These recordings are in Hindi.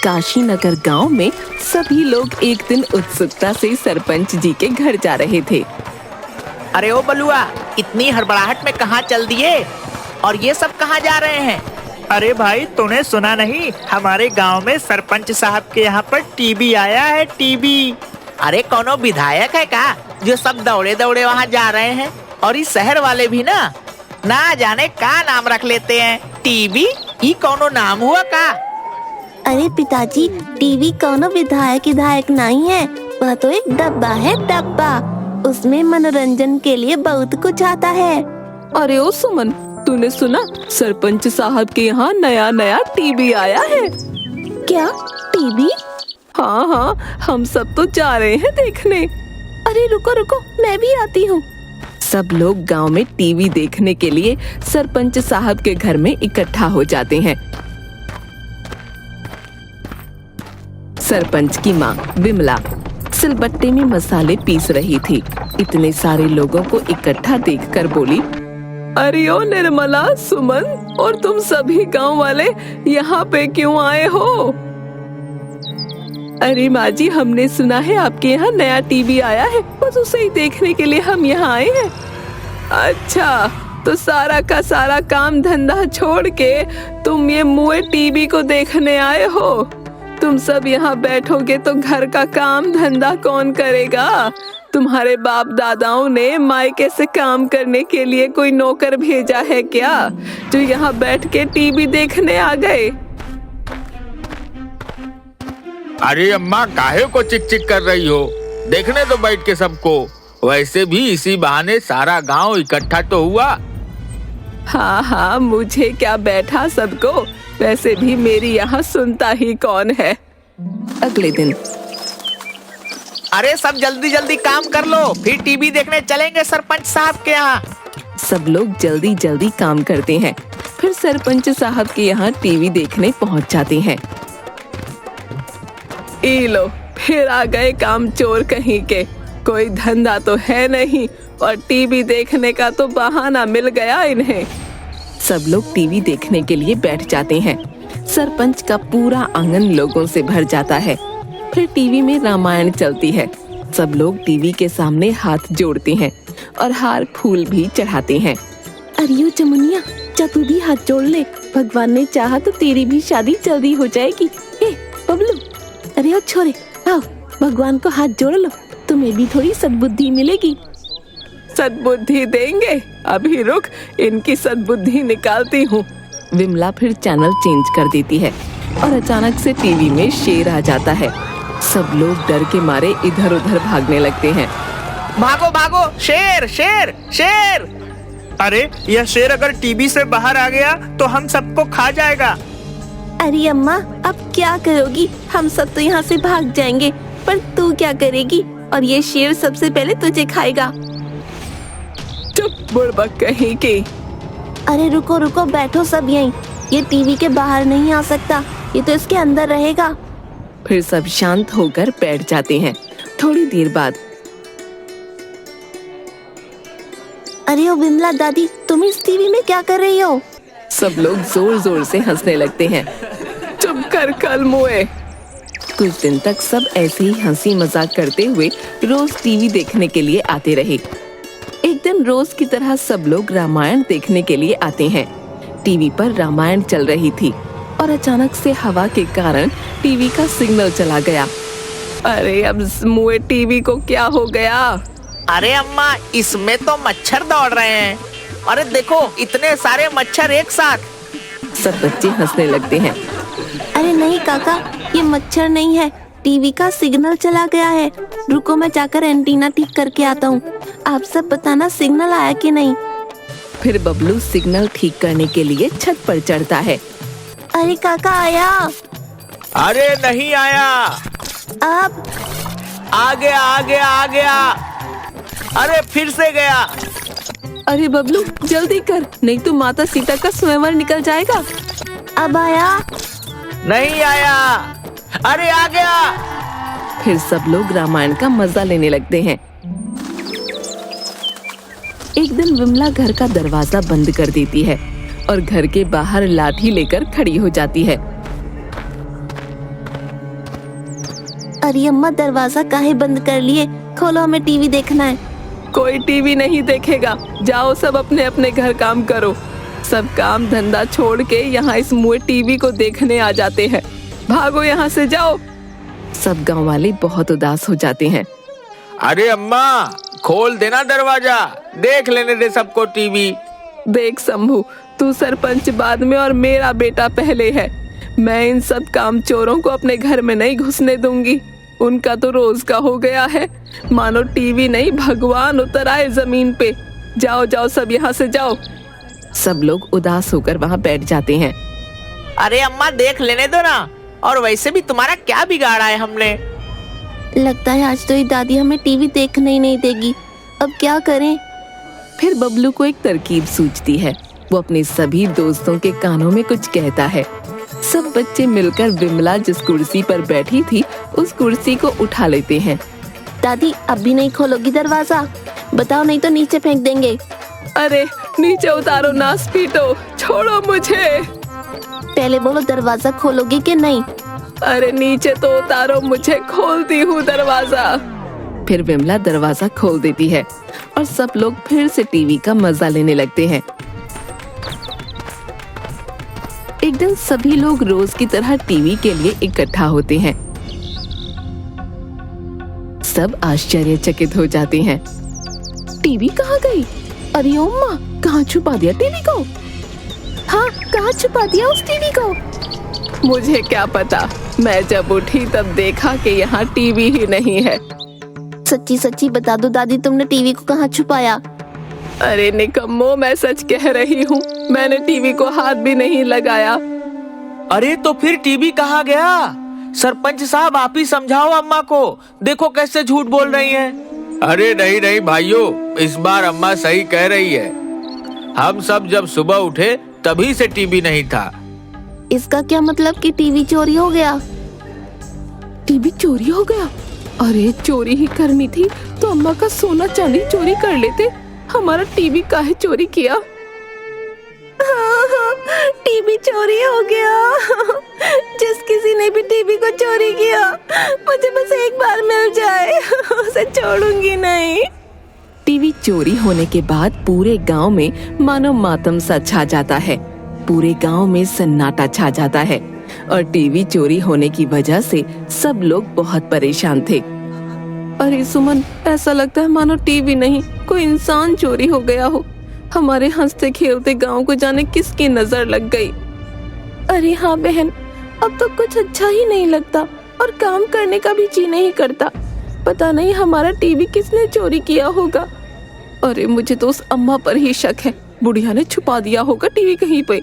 काशी नगर गांव में सभी लोग एक दिन उत्सुकता से सरपंच जी के घर जा रहे थे। अरे ओ बलुआ, इतनी हड़बड़ाहट में कहाँ चल दिए और ये सब कहाँ जा रहे हैं? अरे भाई, तूने सुना नहीं? हमारे गांव में सरपंच साहब के यहाँ पर टीबी आया है, टीबी। अरे कौनो विधायक है का जो सब दौड़े दौड़े वहाँ जा रहे हैं? और इस शहर वाले भी ना जाने का नाम रख लेते हैं। टीबी ये कौनो नाम हुआ का? अरे पिताजी, टीवी कौनो विधायक नहीं है, वह तो एक डब्बा है, डब्बा। उसमें मनोरंजन के लिए बहुत कुछ आता है। अरे ओ सुमन, तूने सुना सरपंच साहब के यहाँ नया टीवी आया है? क्या टीवी? हाँ, हम सब तो जा रहे हैं देखने। अरे रुको, मैं भी आती हूँ। सब लोग गांव में टीवी देखने के लिए सरपंच साहब के घर में इकट्ठा हो जाते हैं। सरपंच की माँ विमला सिलबट्टे में मसाले पीस रही थी। इतने सारे लोगों को इकट्ठा देखकर बोली, अरे ओ निर्मला, सुमन और तुम सभी गांव वाले यहाँ पे क्यों आए हो? अरे माँ जी, हमने सुना है आपके यहाँ नया टीवी आया है, बस उसे ही देखने के लिए हम यहाँ आए हैं। अच्छा, तो सारा का सारा काम धंधा छोड़ के तुम ये मुए टीवी को देखने आए हो? तुम सब यहाँ बैठोगे तो घर का काम धंधा कौन करेगा? तुम्हारे बाप दादाओं ने मायके से काम करने के लिए कोई नौकर भेजा है क्या, जो यहाँ बैठ के टीवी देखने आ गए? अरे अम्मा, काहे को चिक चिक कर रही हो? देखने तो बैठ के सबको। वैसे भी इसी बहाने सारा गांव इकट्ठा तो हुआ। हाँ, मुझे क्या बैठा सबको, वैसे भी मेरी यहाँ सुनता ही कौन है। अगले दिन, अरे सब जल्दी काम कर लो, फिर टीवी देखने चलेंगे सरपंच साहब के यहाँ। सब लोग जल्दी काम करते हैं, फिर सरपंच साहब के यहाँ टीवी देखने पहुँच जाते हैं। ई लो, फिर आ गए काम चोर कहीं के। कोई धंधा तो है नहीं और टीवी देखने का तो बहाना मिल गया इन्हें। सब लोग टीवी देखने के लिए बैठ जाते हैं। सरपंच का पूरा आंगन लोगों से भर जाता है। फिर टीवी में रामायण चलती है। सब लोग टीवी के सामने हाथ जोड़ते हैं और हार फूल भी चढ़ाते हैं। अरे चमुनिया, जा तू भी हाथ जोड़ ले, भगवान ने चाहा तो तेरी भी शादी जल्दी हो जाएगी। ए बबलू, अरे ओ छोरे, आओ भगवान को हाथ जोड़ लो, तुम्हें भी थोड़ी सद्बुद्धि मिलेगी। सद्बुद्धि देंगे? अभी रुक, इनकी सद्बुद्धि निकालती हूँ। विमला फिर चैनल चेंज कर देती है और अचानक से टीवी में शेर आ जाता है। सब लोग डर के मारे इधर उधर भागने लगते हैं। भागो, शेर शेर शेर! अरे यह शेर अगर टीवी से बाहर आ गया तो हम सबको खा जाएगा। अरे अम्मा, अब क्या करोगी? हम सब तो यहाँ से भाग जाएंगे, पर तू क्या करेगी? और ये शेर सबसे पहले तुझे खाएगा। चुप बुड़बक कहीं की। अरे रुको, बैठो सब यहीं। ये टीवी के बाहर नहीं आ सकता, ये तो इसके अंदर रहेगा। फिर सब शांत होकर बैठ जाते हैं। थोड़ी देर बाद, अरे ओ विमला दादी, तुम इस टीवी में क्या कर रही हो? सब लोग जोर से हंसने लगते हैं। चुप कर कल मुए। कुछ दिन तक सब ऐसे ही हंसी मजाक करते हुए रोज टीवी देखने के लिए आते रहे। एक दिन रोज की तरह सब लोग रामायण देखने के लिए आते हैं। टीवी पर रामायण चल रही थी और अचानक से हवा के कारण टीवी का सिग्नल चला गया। अरे अब मुए टीवी को क्या हो गया? अरे अम्मा, इसमें तो मच्छर दौड़ रहे हैं। अरे देखो, इतने सारे मच्छर एक साथ। सब बच्चे हंसने लगते हैं। अरे नहीं काका, ये मच्छर नहीं है, टीवी का सिग्नल चला गया है। रुको, मैं जाकर एंटीना ठीक करके आता हूँ। आप सब बताना सिग्नल आया कि नहीं। फिर बबलू सिग्नल ठीक करने के लिए छत पर चढ़ता है। अरे काका, आया? अरे नहीं आया। अब आ गया। अरे फिर से गया। अरे बबलू, जल्दी कर, नहीं तो माता सीता का स्वयंवर निकल जाएगा। अब आया? नहीं आया। अरे आ गया। फिर सब लोग रामायण का मजा लेने लगते हैं। एक दिन विमला घर का दरवाजा बंद कर देती है और घर के बाहर लाठी लेकर खड़ी हो जाती है। अरे अम्मा, दरवाजा काहे बंद कर लिए? खोलो, हमें टीवी देखना है। कोई टीवी नहीं देखेगा। जाओ सब अपने अपने घर काम करो। सब काम धंधा छोड़ के यहाँ इस मुए टीवी को देखने आ जाते हैं। भागो यहाँ से, जाओ। सब गांव वाले बहुत उदास हो जाते हैं। अरे अम्मा, खोल देना दरवाजा, देख लेने दे सबको टीवी। देख शंभू, तू सरपंच बाद में और मेरा बेटा पहले है। मैं इन सब काम चोरों को अपने घर में नहीं घुसने दूंगी। उनका तो रोज का हो गया है, मानो टीवी नहीं भगवान उतर आए जमीन पे। जाओ जाओ सब यहाँ से जाओ। सब लोग उदास होकर वहाँ बैठ जाते हैं। अरे अम्मा, देख लेने दो ना। और वैसे भी तुम्हारा क्या बिगाड़ा है हमने? लगता है आज तो ये दादी हमें टीवी देखने ही नहीं देगी। अब क्या करें? फिर बबलू को एक तरकीब सूझती है। वो अपने सभी दोस्तों के कानों में कुछ कहता है। सब बच्चे मिलकर विमला जिस कुर्सी पर बैठी थी उस कुर्सी को उठा लेते हैं। दादी, अब भी नहीं खोलोगी दरवाजा? बताओ, नहीं तो नीचे फेंक देंगे। अरे नीचे उतारो, नास पीटो, छोड़ो मुझे। पहले बोलो, दरवाजा खोलोगी कि नहीं? अरे नीचे तो उतारो मुझे, खोलती हूँ दरवाजा। फिर विमला दरवाजा खोल देती है और सब लोग फिर से टीवी का मजा लेने लगते हैं। एक दिन सभी लोग रोज की तरह टीवी के लिए इकट्ठा होते हैं। सब आश्चर्यचकित हो जाते हैं। टीवी कहाँ गई? अरे अम्मा, कहाँ छुपा दिया टीवी को? हाँ, कहाँ छुपा दिया उस टीवी को? मुझे क्या पता, मैं जब उठी तब देखा कि यहाँ टीवी ही नहीं है। सच्ची सच्ची बता दो दादी, तुमने टीवी को कहाँ छुपाया? अरे निकम्मो, मैं सच कह रही हूँ, मैंने टीवी को हाथ भी नहीं लगाया। अरे तो फिर टीवी कहाँ गया? सरपंच साहब, आप ही समझाओ अम्मा को। देखो कैसे झूठ बोल रही हैं। अरे नहीं नहीं भाइयों, इस बार अम्मा सही कह रही है। हम सब जब सुबह उठे तभी से टीवी नहीं था। इसका क्या मतलब कि टीवी चोरी हो गया? टीवी चोरी हो गया? अरे चोरी ही करनी थी तो अम्मा का सोना चांदी चोरी कर लेते। हमारा टीवी काहे चोरी किया? टीवी चोरी हो गया। जिस किसी ने भी टीवी को चोरी किया, मुझे बस एक बार मिल जाए, उसे छोड़ूंगी नहीं। टीवी चोरी होने के बाद पूरे गांव में मानो मातम सा छा जाता है। पूरे गांव में सन्नाटा छा जाता है और टीवी चोरी होने की वजह से सब लोग बहुत परेशान थे। अरे सुमन, ऐसा लगता है मानो टीवी नहीं कोई इंसान चोरी हो गया हो। हमारे हंसते खेलते गांव को जाने किसकी नजर लग गई। अरे हाँ बहन, अब तो कुछ अच्छा ही नहीं लगता और काम करने का भी जी नहीं करता। पता नहीं हमारा टीवी किसने चोरी किया होगा। अरे मुझे तो उस अम्मा पर ही शक है, बुढ़िया ने छुपा दिया होगा टीवी कहीं पे।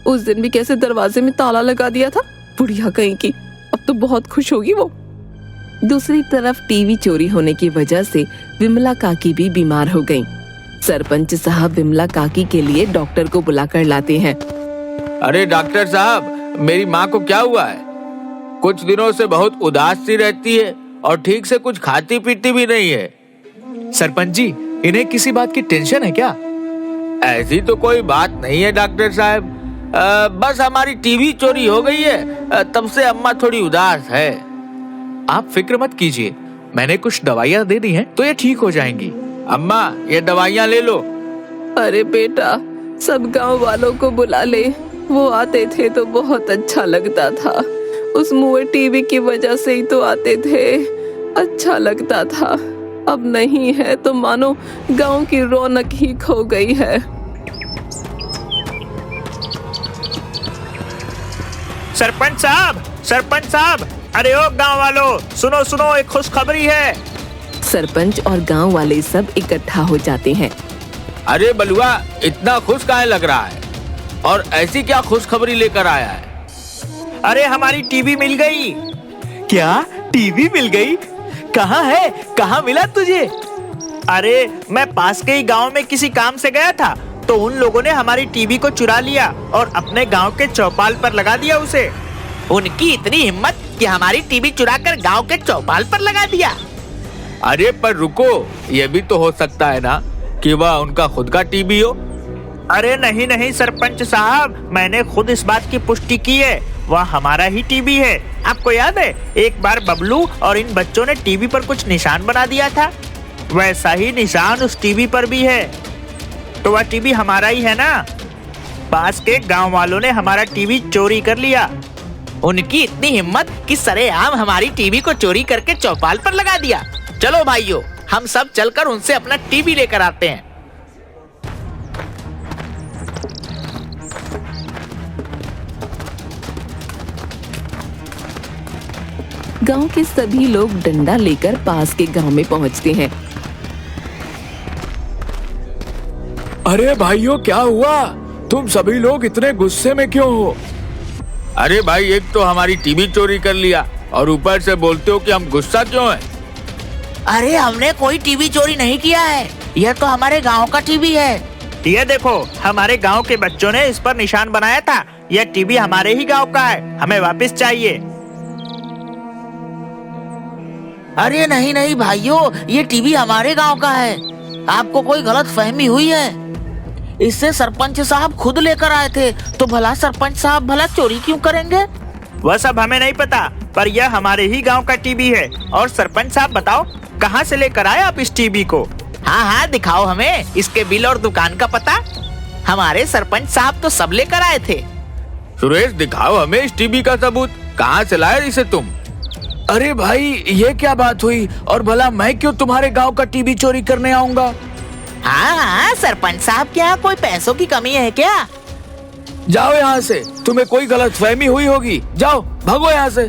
उस दिन भी कैसे दरवाजे में ताला लगा दिया था, बुढ़िया कहीं की। अब तो बहुत खुश होगी वो। दूसरी तरफ टीवी चोरी होने की वजह से विमला काकी भी बीमार हो गईं। सरपंच साहब विमला काकी के लिए डॉक्टर को बुलाकर लाते हैं। अरे डॉक्टर साहब, मेरी माँ को क्या हुआ है? कुछ दिनों से बहुत उदास सी रहती है और ठीक से कुछ खाती पीती भी नहीं है। सरपंच जी, इन्हें किसी बात की टेंशन है क्या? ऐसी तो कोई बात नहीं है डॉक्टर साहब, बस हमारी टीवी चोरी हो गई है, तब से अम्मा थोड़ी उदास है। आप फिक्र मत कीजिए, मैंने कुछ दवाइयाँ दे दी हैं तो ये ठीक हो जाएंगी। अम्मा, ये दवाइयाँ ले लो। अरे बेटा, सब गांव वालों को बुला ले, वो आते थे तो बहुत अच्छा लगता था। उस मुए टीवी की वजह से ही तो आते थे, अच्छा लगता था। अब नहीं है तो मानो गांव की रौनक ही खो गई है। सरपंच साहब, अरे ओ गांव वालों, सुनो सुनो, एक खुशखबरी है। सरपंच और गांव वाले सब इकट्ठा हो जाते हैं। अरे बलुआ, इतना खुश काहे लग रहा है? और ऐसी क्या खुशखबरी लेकर आया है? अरे हमारी टीवी मिल गई। क्या टीवी मिल गई? कहाँ है? कहाँ मिला तुझे? अरे मैं पास के ही गांव में किसी काम से गया था तो उन लोगों ने हमारी टीवी को चुरा लिया और अपने गांव के चौपाल पर लगा दिया उसे। उनकी इतनी हिम्मत कि हमारी टीवी चुराकर गांव के चौपाल पर लगा दिया। अरे पर रुको, ये भी तो हो सकता है ना कि वह उनका खुद का टीवी हो। अरे नहीं नहीं सरपंच साहब, मैंने खुद इस बात की पुष्टि की है। वह हमारा ही टीवी है। आपको याद है एक बार बबलू और इन बच्चों ने टीवी पर कुछ निशान बना दिया था, वैसा ही निशान उस टीवी पर भी है। तो वह टीवी हमारा ही है ना। पास के गांव वालों ने हमारा टीवी चोरी कर लिया। उनकी इतनी हिम्मत कि सरेआम हमारी टीवी को चोरी करके चौपाल पर लगा दिया। चलो भाइयों, हम सब चलकर उनसे अपना टीवी लेकर आते हैं। गांव के सभी लोग डंडा लेकर पास के गांव में पहुंचते हैं। अरे भाइयों, क्या हुआ? तुम सभी लोग इतने गुस्से में क्यों हो? अरे भाई, एक तो हमारी टीवी चोरी कर लिया और ऊपर से बोलते हो कि हम गुस्सा क्यों हैं? अरे हमने कोई टीवी चोरी नहीं किया है, यह तो हमारे गांव का टीवी है। ये देखो, हमारे गांव के बच्चों ने इस पर निशान बनाया था। यह टीवी हमारे ही गांव का है, हमें वापस चाहिए। अरे नहीं नहीं भाइयों, ये टीवी हमारे गांव का है। आपको कोई गलत फहमी हुई है। इससे सरपंच साहब खुद लेकर आए थे, तो भला सरपंच साहब भला चोरी क्यों करेंगे? वह सब हमें नहीं पता, पर यह हमारे ही गांव का टीवी है। और सरपंच साहब बताओ, कहां से लेकर आए आप इस टीवी को? हाँ हाँ, दिखाओ हमें इसके बिल और दुकान का पता। हमारे सरपंच साहब तो सब लेकर आए थे। सुरेश, दिखाओ हमें इस टीवी का सबूत। कहाँ से लाए इसे तुम? अरे भाई, ये क्या बात हुई? और भला मैं क्यों तुम्हारे गांव का टीवी चोरी करने आऊंगा? हाँ हाँ, सरपंच साहब के यहाँ कोई पैसों की कमी है क्या? जाओ यहाँ से, तुम्हें कोई गलतफहमी हुई होगी। जाओ, भागो यहाँ से।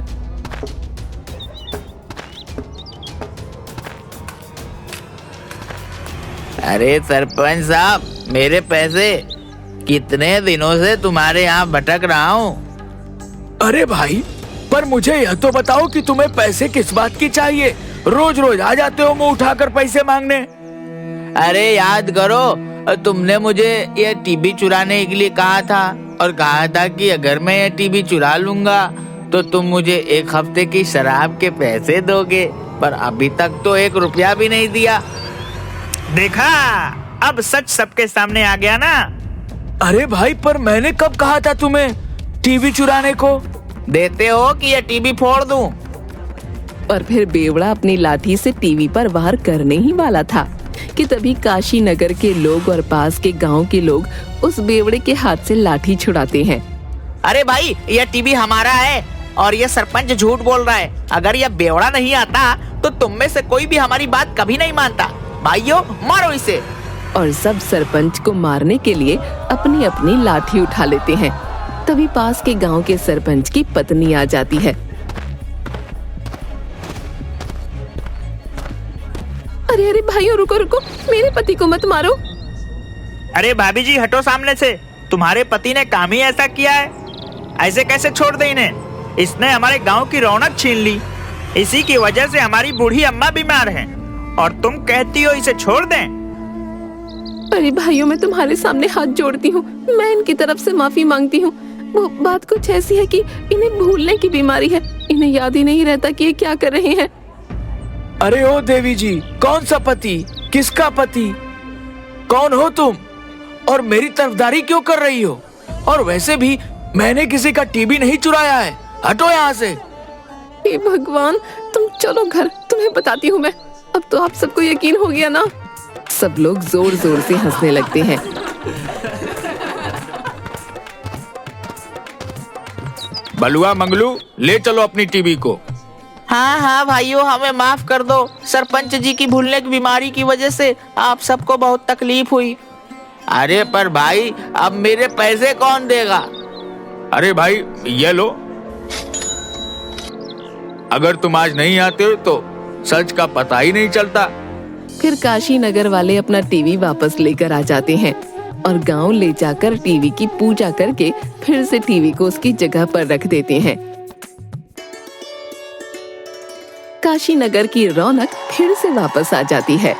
अरे सरपंच साहब, मेरे पैसे। कितने दिनों से तुम्हारे यहाँ भटक रहा हूँ। अरे भाई, पर मुझे यह तो बताओ कि तुम्हें पैसे किस बात की चाहिए? रोज रोज आ जाते हो मुंह उठाकर पैसे मांगने। अरे याद करो, तुमने मुझे ये टीवी चुराने के लिए कहा था और कहा था कि अगर मैं ये टीवी चुरा लूंगा तो तुम मुझे 1 हफ्ते की शराब के पैसे दोगे, पर अभी तक तो 1 रुपया भी नहीं दिया। देखा, अब सच सबके सामने आ गया ना। अरे भाई, पर मैंने कब कहा था तुम्हें टीवी चुराने को? देते हो कि ये टीवी फोड़ दूं? और फिर बेवड़ा अपनी लाठी से टीवी पर वार करने ही वाला था कि तभी काशी नगर के लोग और पास के गांव के लोग उस बेवड़े के हाथ से लाठी छुड़ाते हैं। अरे भाई, यह टीवी हमारा है और ये सरपंच झूठ बोल रहा है। अगर यह बेवड़ा नहीं आता तो तुम में से कोई भी हमारी बात कभी नहीं मानता। भाइयों, मारो इसे। और सब सरपंच को मारने के लिए अपनी अपनी लाठी उठा लेते हैं। तभी पास के गांव के सरपंच की पत्नी आ जाती है। अरे अरे भाइयों, रुको रुको, मेरे पति को मत मारो। अरे भाभी जी, हटो सामने से। तुम्हारे पति ने काम ही ऐसा किया है, ऐसे कैसे छोड़ दे इन्हें? इसने हमारे गांव की रौनक छीन ली। इसी की वजह से हमारी बूढ़ी अम्मा बीमार हैं और तुम कहती हो इसे छोड़ दें? अरे भाइयों, मैं तुम्हारे सामने हाथ जोड़ती हूँ, मैं इनकी तरफ से माफी मांगती हूँ। वो बात कुछ ऐसी है कि इन्हें भूलने की बीमारी है, इन्हें याद ही नहीं रहता कि ये क्या कर रहे हैं। अरे ओ देवी जी, कौन सा पति? किसका पति? कौन हो तुम? और मेरी तरफदारी क्यों कर रही हो? और वैसे भी मैंने किसी का टीवी नहीं चुराया है। हटो यहाँ से। हे भगवान, तुम चलो घर, तुम्हें बताती हूँ मैं। अब तो आप सबको यकीन हो गया ना। सब लोग जोर जोर से हंसने लगते हैं। बलुआ मंगलू, ले चलो अपनी टीवी को। हाँ हाँ भाइयों, हमें माफ कर दो। सरपंच जी की भूलने की बीमारी की वजह से आप सबको बहुत तकलीफ हुई। अरे पर भाई, अब मेरे पैसे कौन देगा? अरे भाई, ये लो। अगर तुम आज नहीं आते हो तो सच का पता ही नहीं चलता। फिर काशी नगर वाले अपना टीवी वापस लेकर आ जाते हैं और गांव ले जाकर टीवी की पूजा करके फिर से टीवी को उसकी जगह पर रख देते हैं। काशी नगर की रौनक फिर से वापस आ जाती है।